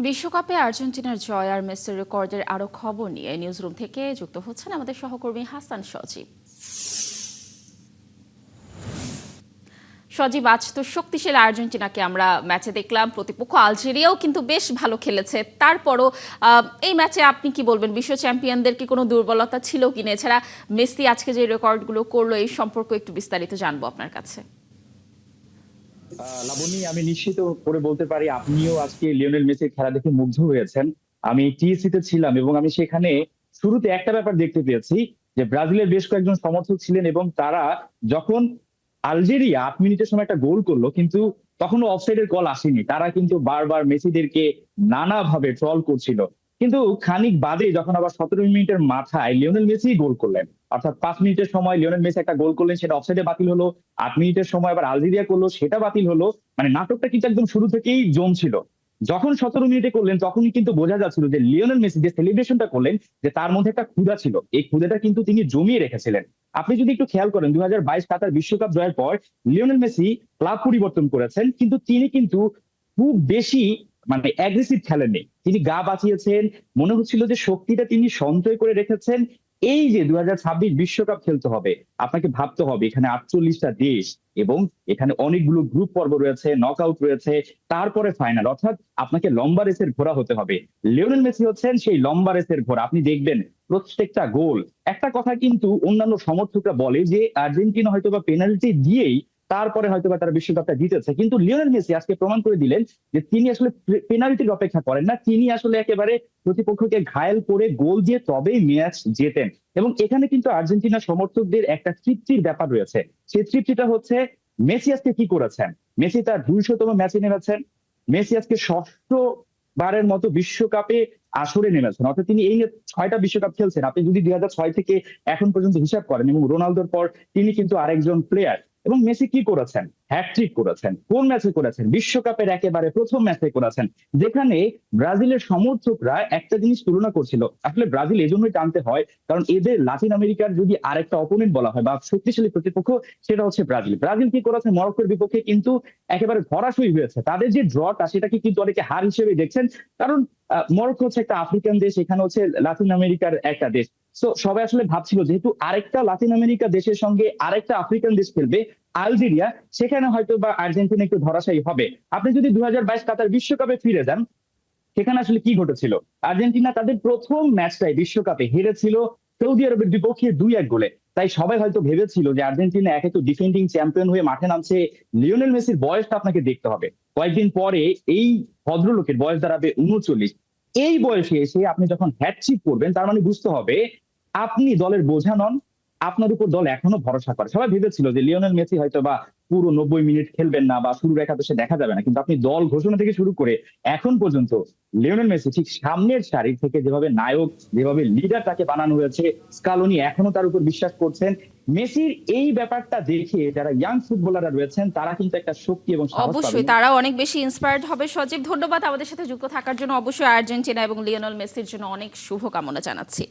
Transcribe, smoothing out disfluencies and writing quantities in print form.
বিশ্বকাপে আর্জেন্টিনার জয় আর মেসির রেকর্ডের আরো খবর নিয়ে নিউজরুম থেকে যুক্ত হচ্ছেন আমাদের সহকর্মী হাসান সজীব। সজীব, আজ তো শক্তিশালী আর্জেন্টিনাকে আমরা ম্যাচে দেখলাম, প্রতিপক্ষ আলজেরিয়াও কিন্তু বেশ ভালো খেলেছে। তারপরও এই ম্যাচে আপনি কি বলবেন, বিশ্ব চ্যাম্পিয়নদের কি কোনো দুর্বলতা ছিল কিনা? এছাড়া মেসি আজকে যে রেকর্ডগুলো করলো এই সম্পর্কে একটু বিস্তারিত জানবো আপনার কাছে। লাবণী, আমি নিশ্চিত করে বলতে পারি আপনিও আজকে লিওনেল মেসির খেলা দেখে মুগ্ধ হয়েছেন। আমি টিএসসি তে ছিলাম এবং আমি সেখানে শুরুতে একটা ব্যাপার দেখতে পেয়েছি যে ব্রাজিলের বেশ কয়েকজন সমর্থক ছিলেন এবং তারা যখন আলজেরিয়া 8 মিনিটের সময় একটা গোল করলো কিন্তু তখনও অফসাইডের কল আসেনি, তারা কিন্তু বারবার মেসিদেরকে নানাভাবে ট্রল করছিল। কিন্তু খানিক বাদে যখন আবার 17 মিনিটের মাথায় লিওনেল মেসি গোল করলেন, অর্থাৎ 5 মিনিটের সময় লিওনেল মেসি একটা গোল করলেন, সেটা অফসাইডে বাতিল হলো। 8 মিনিটের সময় আবার আলজেরিয়া করলো, সেটা বাতিল হলো। মানে নাটকটা কিন্তু একদম শুরু থেকেই জমছিল। যখন 17 মিনিটে করলেন তখনই কিন্তু বোঝা যাচ্ছিল যে লিওনেল মেসি যে সেলিব্রেশনটা করলেন, যে তার মধ্যে একটা ক্ষুধা ছিল, এই ক্ষুধাটা কিন্তু তিনি জমিয়ে রেখেছিলেন। আপনি যদি একটু খেয়াল করেন 2022 কাতার বিশ্বকাপ জয়ের পর লিওনেল মেসি ক্লাব পরিবর্তন করেছেন, কিন্তু তিনি কিন্তু খুব বেশি মানে অ্যাগ্রেসিভ খেলেননি। তিনি গা বাঁচিয়েছেন, মনে হচ্ছিল যে শক্তিটা তিনি সঞ্চয় করে রেখেছেন। এই যে 2026 বিশ্বকাপ খেলতে হবে, আপনাকে ভাবতে হবে এখানে 48টা দেশ এবং এখানে অনেকগুলো গ্রুপ পর্ব রয়েছে, নকআউট রয়েছে, তারপরে ফাইনাল, অর্থাৎ আপনাকে লম্বা রেসের ঘোড়া হতে হবে। লিওনেল মেসি হচ্ছেন সেই লম্বা রেসের ঘোড়া। আপনি দেখবেন প্রত্যেকটা গোল, একটা কথা কিন্তু অন্যান্য সমর্থকরা বলে যে আর্জেন্টিনা হয়তোবা পেনাল্টি দিয়েই তারপরে হয়তোবা তারা বিশ্বকাপটা জিতেছে, কিন্তু লিওনেল মেসি আজকে প্রমাণ করে দিলেন যে তিনি আসলে পেনাল্টির অপেক্ষা করেন না, তিনি আসলে একেবারে প্রতিপক্ষকে ঘায়েল করে গোল দিয়ে তবেই ম্যাচ জেতেন। এবং এখানে কিন্তু আর্জেন্টিনা সমর্থকদের একটা তৃপ্তির ব্যাপার রয়েছে। সেই তৃপ্তিটা হচ্ছে মেসি আজকে কি করেছেন। মেসি তার 200তম ম্যাচে নেমেছেন। মেসি আজকে ষষ্ঠ বারের মতো বিশ্বকাপে আসরে নেমেছেন, অর্থাৎ তিনি এই 6টা বিশ্বকাপ খেলছেন। আপনি যদি 2006 থেকে এখন পর্যন্ত হিসাব করেন, এবং রোনালদোর পর তিনি কিন্তু আরেকজন প্লেয়ার। এবং মেসি কি করেছেন, হ্যাটট্রিক করেছেন। কোন ম্যাচে করেছেন? বিশ্বকাপের একেবারে প্রথম ম্যাচে করেছেন, যেখানে ব্রাজিলের সমর্থকরা একটা জিনিস তুলনা করছিল। আসলে ব্রাজিল এজন্যই টানতে হয় কারণ এদের লাতিন আমেরিকার যদি আরেকটা অপোনেন্ট বলা হয় বা শক্তিশালী প্রতিপক্ষ, সেটা হচ্ছে ব্রাজিল। ব্রাজিল কি করেছে মরক্কোর বিপক্ষে, কিন্তু একেবারে ধরাশয়ী হয়েছে। তাদের যে ড্রটা সেটাকে কিন্তু অনেকে হার হিসেবে দেখছেন, কারণ মরক্কো হচ্ছে একটা আফ্রিকান দেশ, এখানে হচ্ছে লাতিন আমেরিকার একটা দেশ। তো সবাই আসলে ভাবছিল যেহেতু আরেকটা লাতিন আমেরিকা দেশের সঙ্গে আরেকটা আফ্রিকান দেশ খেলবে, আলজেরিয়া, সেখানে হয়তো বা আর্জেন্টিনা একটু ধরাশায়ী হবে। আপনি যদি 2022 কাতার বিশ্বকাপে ফিরে যান, সেখানে আসলে কি ঘটেছিল? আর্জেন্টিনা তাদের প্রথম ম্যাচটাই বিশ্বকাপে হেরেছিল সৌদি আরবের বিপক্ষে 2-1 গোলে। তাই সবাই হয়তো ভেবেছিল যে আর্জেন্টিনা একে তো ডিফেন্ডিং চ্যাম্পিয়ন হয়ে মাঠে নামছে, লিওনেল মেসির বয়সটা আপনাকে দেখতে হবে। কয়েকদিন পরে এই ভদ্রলোকের বয়স দাঁড়াবে 39। এই বয়সে এসে আপনি যখন হ্যাটট্রিক করবেন, তার মানে বুঝতে হবে আপনি দলের বোঝা নন, আপনার উপর দল এখনো ভরসা করে। সবাই ভেবেছিল যে লিওনেল মেসি হয়তো বা পুরো 90 মিনিট খেলবেন না বা শুরুর একাদশে দেখা যাবে না, কিন্তু আপনি দল ঘোষণা থেকে শুরু করে এখন পর্যন্ত লিওনেল মেসি ঠিক সামনের সারি থেকে যেভাবে নায়ক, যেভাবে লিডার তাকে বানানো হয়েছে, স্কালোনি এখনো তার উপর বিশ্বাস করছেন। মেসির এই ব্যাপারটা দেখে যারা ইয়াং ফুটবলাররা রয়েছেন তারা কিন্তু একটা শক্তি এবং সাহস পাবেন। অবশ্যই তারাও অনেক বেশি ইন্সপায়ার্ড হবে। সজীব, ধন্যবাদ আমাদের সাথে যুক্ত থাকার জন্য। অবশ্যই আর্জেন্টিনা এবং লিওনেল মেসির জন্য অনেক শুভকামনা জানাচ্ছি।